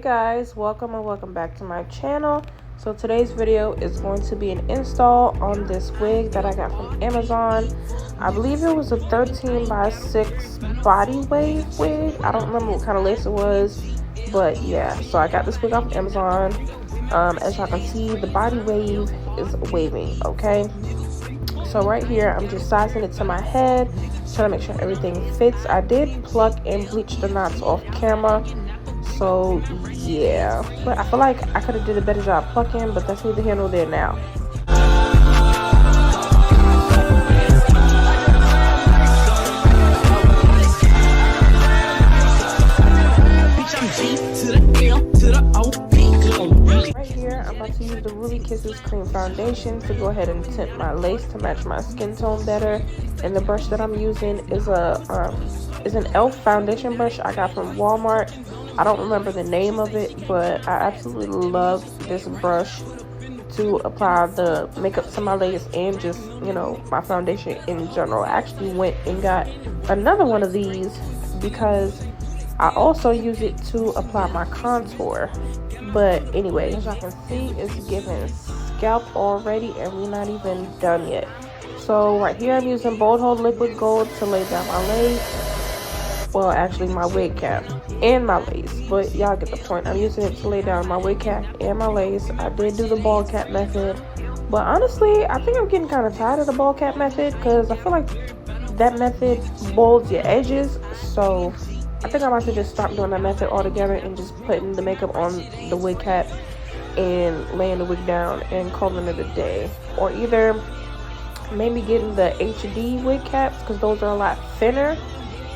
guys, welcome and welcome back to my channel. So today's video is going to be an install on this wig that I got from Amazon. I believe it was a 13 by 6 body wave wig. I don't remember what kind of lace it was, but yeah, so I got this wig off Amazon. As y'all can see, the body wave is waving. Okay, so right here I'm just sizing it to my head, trying to make sure everything fits. I did pluck and bleach the knots off camera, so yeah, but I feel like I could have did a better job plucking, but that's neither here nor there now. Right here, I'm about to use the Ruby Kisses Cream Foundation to go ahead and tint my lace to match my skin tone better. And the brush that I'm using is an e.l.f. foundation brush I got from Walmart. I don't remember the name of it, but I absolutely love this brush to apply the makeup to my lace and just, you know, my foundation in general. I actually went and got another one of these because I also use it to apply my contour. But anyway, as y'all can see, it's giving scalp already and we're not even done yet. So right here I'm using Bold Hold Liquid Gold to lay down my lace. Well, actually my wig cap and my lace, but y'all get the point. I'm using it to lay down my wig cap and my lace. I did do the ball cap method, but honestly I think I'm getting kind of tired of the ball cap method because I feel like that method bolds your edges. So I think I'm about to just stop doing that method altogether and just putting the makeup on the wig cap and laying the wig down and calling it a day. Or either maybe getting the HD wig caps because those are a lot thinner.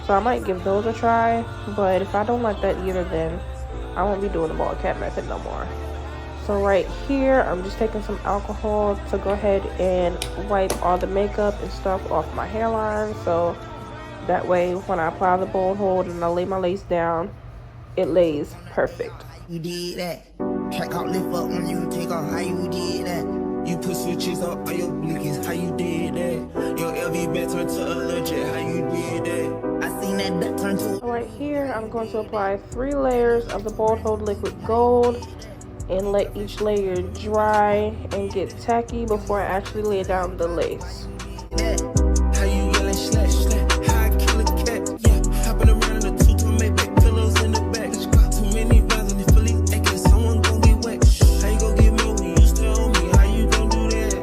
So I might give those a try. But if I don't like that either, then I won't be doing the ball cap method no more. So right here, I'm just taking some alcohol to go ahead and wipe all the makeup and stuff off my hairline. So that way, when I apply the bold hold and I lay my lace down, it lays perfect. You did that. Track out, lift up when you take off. How you did that? You put switches up on your blinkies. How you did that? Your LV back turned to a legit. How you did that? I seen that turn to. So right here, I'm going to apply 3 layers of the Bold Hold Liquid Gold and let each layer dry and get tacky before I actually lay down the lace. How you yelling slash slash? How I kill a cat? Yeah, hopping around in the two to make back pillows in the back. Too many rounds in the Phillies, acting someone gon' get wet. How you gon' get me when you still on me? How you gon' do that?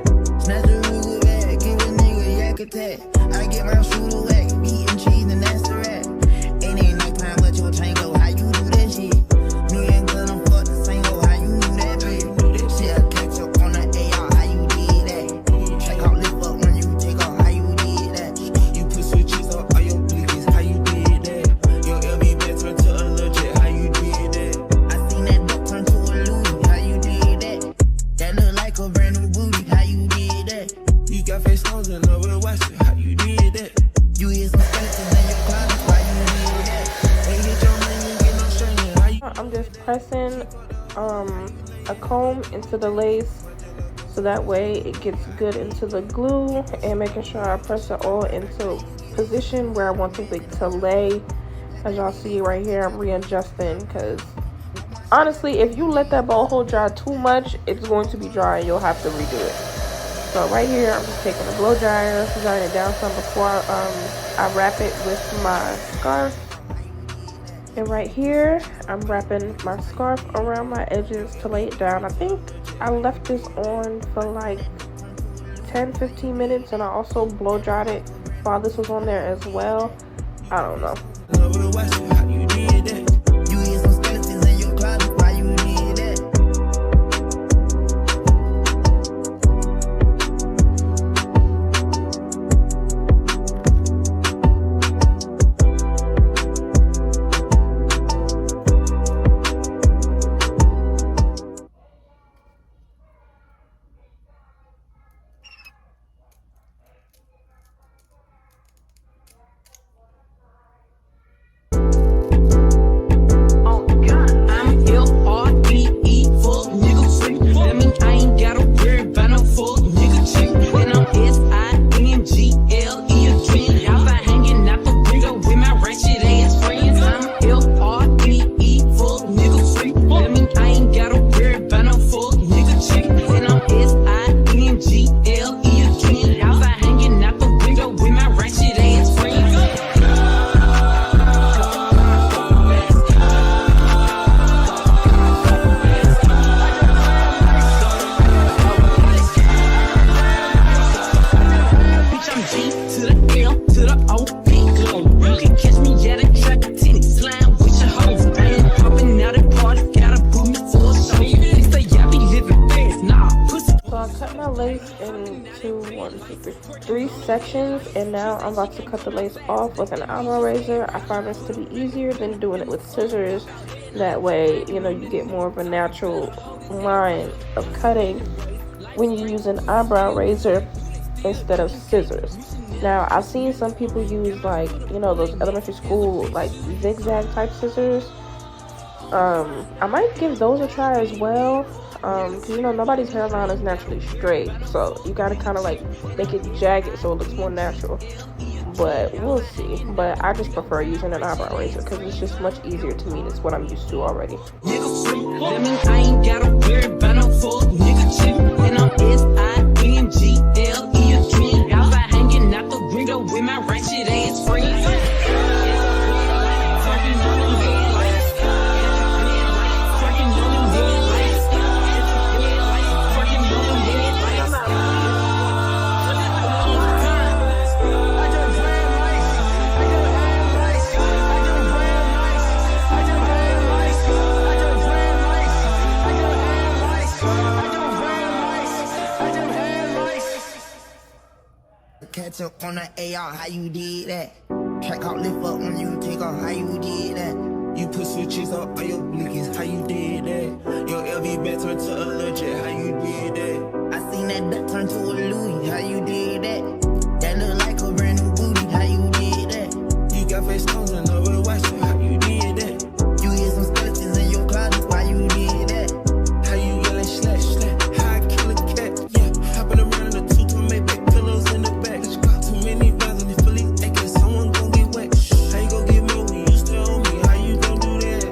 Snatch a Ruger bag, give a nigga yak attack. I get my shooter whack, meat and cheese and that's the rat. Ain't nighttime but your tango. How you do that shit? Me and Glenn, I'm fuck the same go. How you do that bitch? Shit, I catch up on the AR. How you did that? Check out, lift up when you take off. How you did that? You put switches up on your blinkies. How you did that? Your LV back turned to a legit. How you did that? I seen that duck turn to a Louis. How you did that? That look like a brand new booty. How you did that? You got face stones and love with watch it. How you did that? You hear some skeletons in your closet. Why you did that? Ain't get your money, you get no stranger. How you? I'm just pressing a comb into the lace so that way it gets good into the glue, and making sure I press it all into position where I want the wig to lay. As y'all see right here, I'm readjusting because honestly, if you let that ball hold dry too much, it's going to be dry and you'll have to redo it. So right here, I'm just taking a blow dryer, drying it down some before I wrap it with my scarf. And right here, I'm wrapping my scarf around my edges to lay it down. I think I left this on for like 10-15 minutes, and I also blow dried it while this was on there as well. I don't know. How you did that? You hear some skeletons in your closet. Why you did that? 3 sections, and now I'm about to cut the lace off with an eyebrow razor. I find this to be easier than doing it with scissors. That way, you know, you get more of a natural line of cutting when you use an eyebrow razor instead of scissors. Now, I've seen some people use, like, you know, those elementary school, like, zigzag type scissors. I might give those a try as well, because, you know, nobody's hairline is naturally straight, so you gotta kind of, like, make it jagged so it looks more natural. But we'll see. But I just prefer using an eyebrow razor because it's just much easier to me. It's what I'm used to already. Nigga free, that mean I ain't gotta worry about no fuck nigga chick. And I'm SINGLE again. Outside hanging out the window with my ratchet ass friends. Catch up on the AR, how you did that? Track out, lift up when you take off, how you did that? You put switches up on your blickies, how you did that? Your LV back turned to a legit, how you did that? I seen that duck turn to a Louis, how you did that? That look like a brand new booty, how you did that? You got face stones and over watch it, how you did that? You hear some skeletons in your closet, why you did that? How you yelling slash slash, how I kill a cat, yeah. Hopping around in the two-tone Maybach, pillows in the back. Too many rounds in the Philly, acting someone gon' get wet. How you gon' get more when you still on me? How you gon' do that?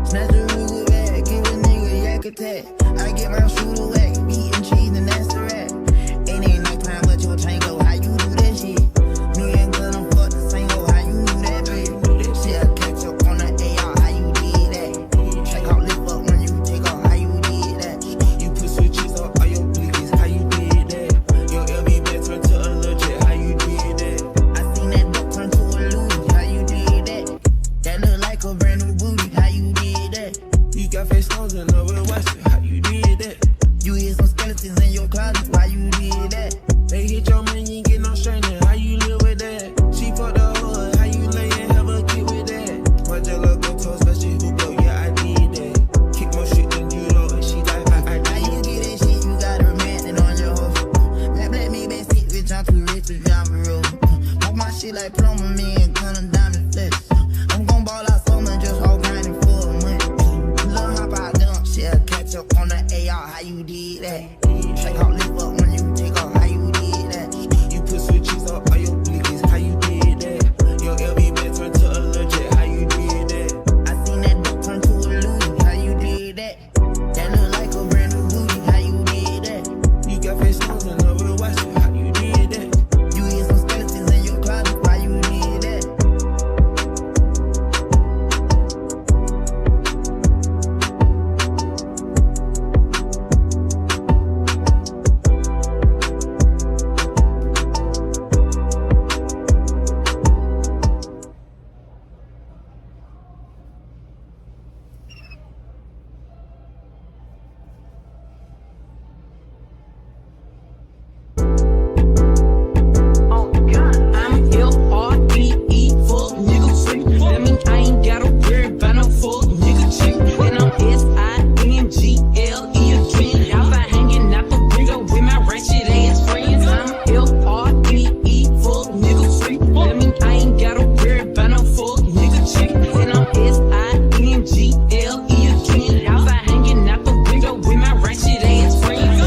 Snatch a Ruger bag, give a nigga a yak attack. I get my shooter whack, meat and cheese and that's the rap. It ain't nighttime but your tango, how you do that shit? Me and gonna fuck the same hoe, how you do that bitch? Shit, I catch up on the AR, how you did that? Check out, lift up when you take off, how you did that? You put switches up on your blickies, how you did that? Your LV back turned to a legit, how you did that? I seen that duck turn to a Louis, how you did that? That look like a brand new booty, how you did that? You got face stones and over watch it, how you did that? You hear some skeletons in your closet, why you did that? They hit your man, you ain't get no straightening, how you live with that? She fucked the hood, how you lay and have a kid with that? My jello go to a special who go, yeah, I did that. Kick more shit than you though, and she like, I How did you get that shit, you got a romantic on your hoe. Let me back sit bitch, I'm too rich to drive a road. Walk my shit like plumber, me and gun and diamond flesh. I'm gon' ball out summer, just all grinding for a month. Little hop out dump, shit, I catch up on the AR, how you did that? Check out, lift up when you take off, how you did that? You put switches up on your blickies, how you did that? Your LV back turned to a legit, how you did that? I seen that duck turn to a Louis, how you did that? That look like a brand new booty, how you did that? You got face stones and over watch it, how you did that? You hear some skeletons in your closet, why you did that? I'm LREE, fuck nigga free. That mean I ain't gotta worry about no fuck nigga chick. And I'm SINGLE again. Outside hanging out the window with my ratchet ass friends. I'm LREE, fuck nigga free. That mean I ain't gotta worry about no fuck nigga chick. And I'm SINGLE again. Outside hanging out the window with my ratchet ass friends.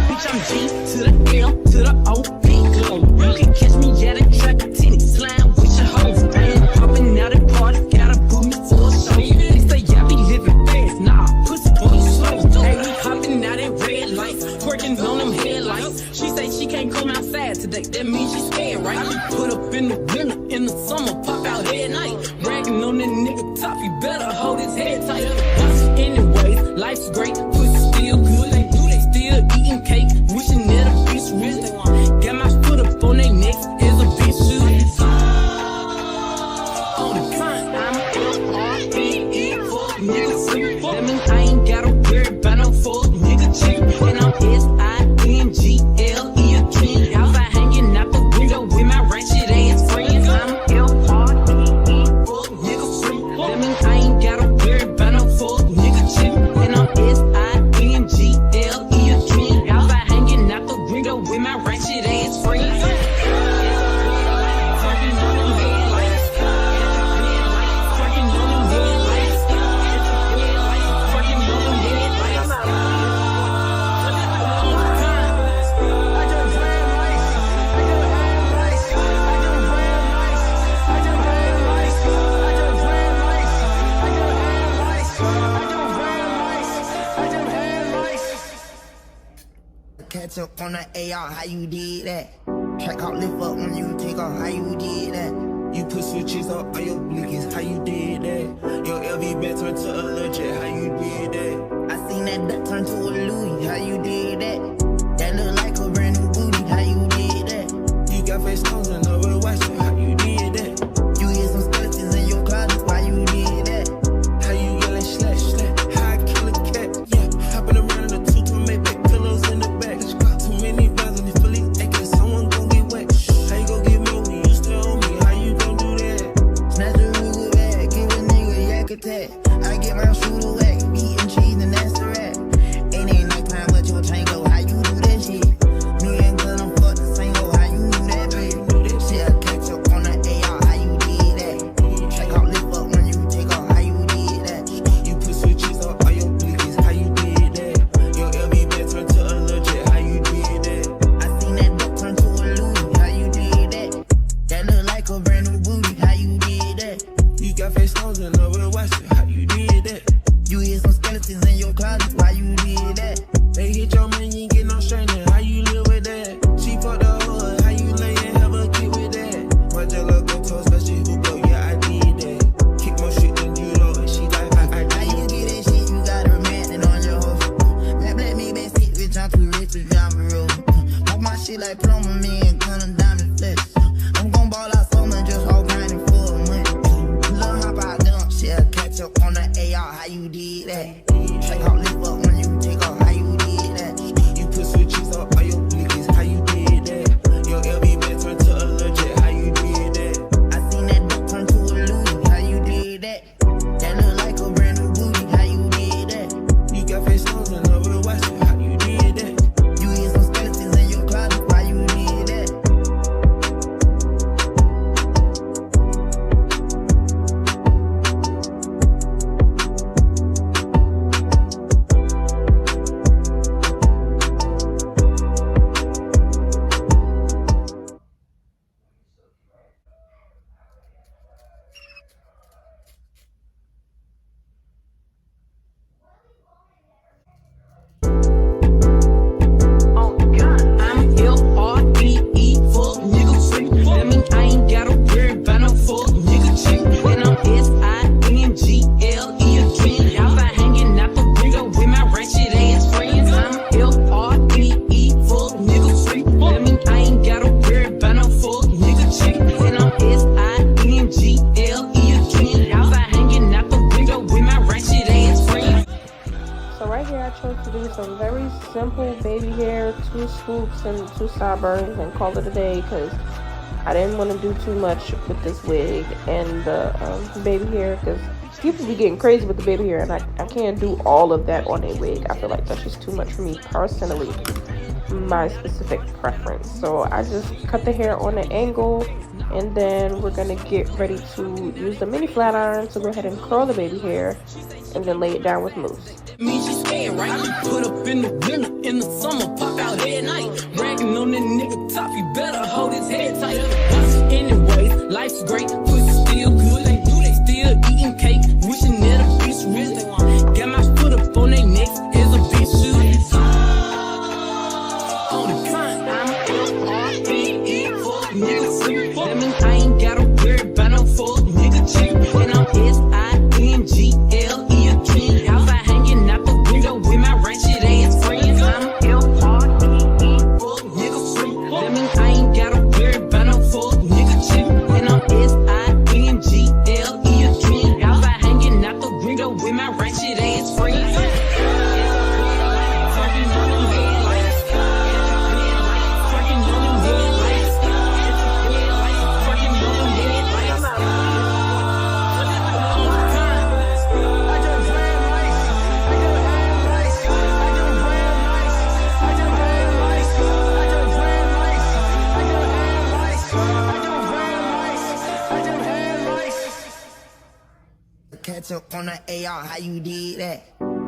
Bitch, I'm G to the M to the O, big glow. You can catch me at a track of tennis, slime with your hoes. I ain't popping out at party, gotta book me for a show. They say I be living fast, nah, pussy boy slow. Hey, we hopping out at red lights, twerking on them headlights. She say she can't come outside today, that means she scared, right? We put up in the winter, in the summer, pop out at night. Bragging on that nigga top, you better hold his head tight. Anyways, life's great, pussy still good. They still eating cake, wishing that a bitch would. Got my foot up on their necks, as a bitch should. catch up on the AR, how you did that? Track out, lift up when you take off, how you did that? You put switches up on your blinkies, how you did that? Your LV bag turned to a legit, how you did that? I seen that duck turn to a Louis, how you did that? That look like a brand new booty, how you did that? You got face stones and over watch it, how you did that? You hid some skeletons in your closet, why you did that? How you yelling slash slash, how I kill a cat, yeah. Hopping around in a two to make back pillows in the back. Too many rounds in the Philly, acting someone gon' get wet. How you gon' get me when you still on me? How you gon' do that? Snatch a Ruger bag, give a nigga a yak attack. I get my shooter whack, meat and cheese and that's the rat. Ain't nighttime but your tango, how you do that shit? Me and Glenn fuck the same hoe, how you do that bitch? Shit, I catch up on the AR, how you did that? Check out, lift up when you take off, how you did that? You put switches up on your blinkies, how you did that? Your LV bag turned to a legit, how you did that? I seen that duck turn to a Louis, how you did that? That look like a brand new booty, how you did that? You got face stones and over watch it, how you did that? You hid some skeletons in your closet, why you did that? They hit your man, you ain't get no straightening, how you live with that? She fucked the hood, how you lay and have a kid with that? My jello go to a special who go, yeah, I did that. Kick more shit than you know, and she like, I How you get that shit, you got a romantic on your hoe. Let me back sit with John too rich to drive a road. Walk my shit like plumber, me and Gunna diamond flesh. I'm gon' ball out summer, just all grinding for a month. Lil' hop out dump, shit, I catch up on the AR, how you did that? Check out, lift up when you take off, how you did that? You put switches up on your blinkies, how you did that? Your LV bag turned to a legit, how you did that? I seen that duck turn to a Louis, how you did that? That look like a brand new booty, how you did that? You got face stones and over watch it, how you did that? You hid some skeletons in your closet, why you did that? I'm L-R-E-E, fuck nigga free. That mean I ain't gotta worry about no fuck nigga cheap. And I'm S-I-N-G-L-E again. Outside hanging out the window with my ratchet ass friends. I'm L-R-E-E, fuck nigga free. That mean I ain't gotta worry about no fuck nigga cheap. And I'm S-I-N-G-L-E again. Outside hanging out the window with my ratchet ass friends. So right here I chose to do some very simple baby hair, 2 scoops and 2 sideburns, and call it a day because I didn't want to do too much with this wig and the baby hair, because people be getting crazy with the baby hair and I can't do all of that on a wig. I feel like that's just too much for me personally, my specific preference. So I just cut the hair on an angle, and then we're gonna get ready to use the mini flat iron to go ahead and curl the baby hair and then lay it down with mousse. Me, she scared, right? Put up in the winter, in the summer, pop out at night. Bragging on that nigga top, you better hold his head tight. Anyways, life's great, pussy still good. They still eating cake, wishing that a bitch rich. Got my foot up on their necks, as a bitch should. On the grind, I'm L-R-E-E, fuck nigga free. That mean I ain't gotta worry about no fuck nigga cheap. And I'm S-I-N-G-L-E again. Outside hanging out the window with my ratchet ass friends. I'm L-R-E-E, fuck nigga free. That mean I ain't gotta worry about no fuck nigga cheap. And I'm S-I-N-G-L-E again. Outside hanging out the window with my ratchet ass friends. Fucking on them headlights. Fucking on them headlights. Fucking on them headlights. Catch up on the AR, how you did that?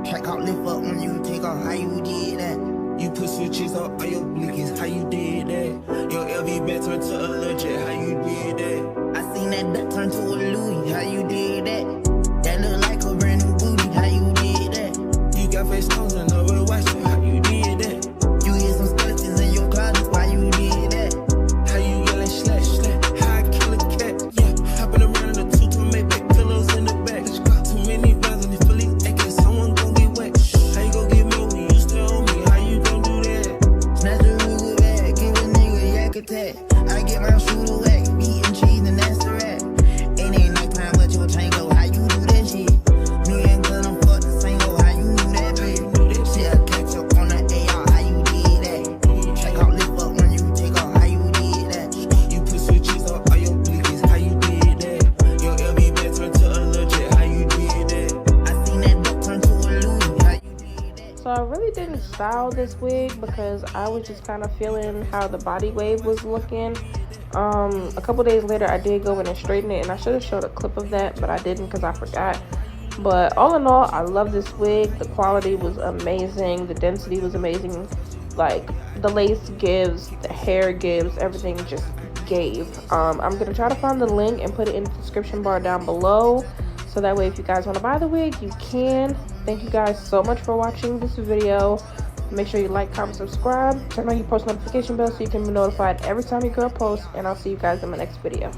Track out, lift up when you take off, how you did that? You put switches up on your blinkies, how you did that? Your LV bag turned to a legit, how you did that? I seen that duck turn to a Louis, how you did that? That look like a brand new booty, how you did that? You got face stones and over watch it, how you did that? You hid some skeletons style this wig because I was just kind of feeling how the body wave was looking. A couple days later I did go in and straighten it, and I should have showed a clip of that, but I didn't because I forgot. But all in all, I love this wig. The quality was amazing, the density was amazing, like the lace gives, the hair gives, everything just gave. I'm gonna try to find the link and put it in the description bar down below, so that way if you guys want to buy the wig, you can. Thank you guys so much for watching this video. Make sure you like, comment, subscribe, turn on your post notification bell so you can be notified every time your girl posts, and I'll see you guys in my next video.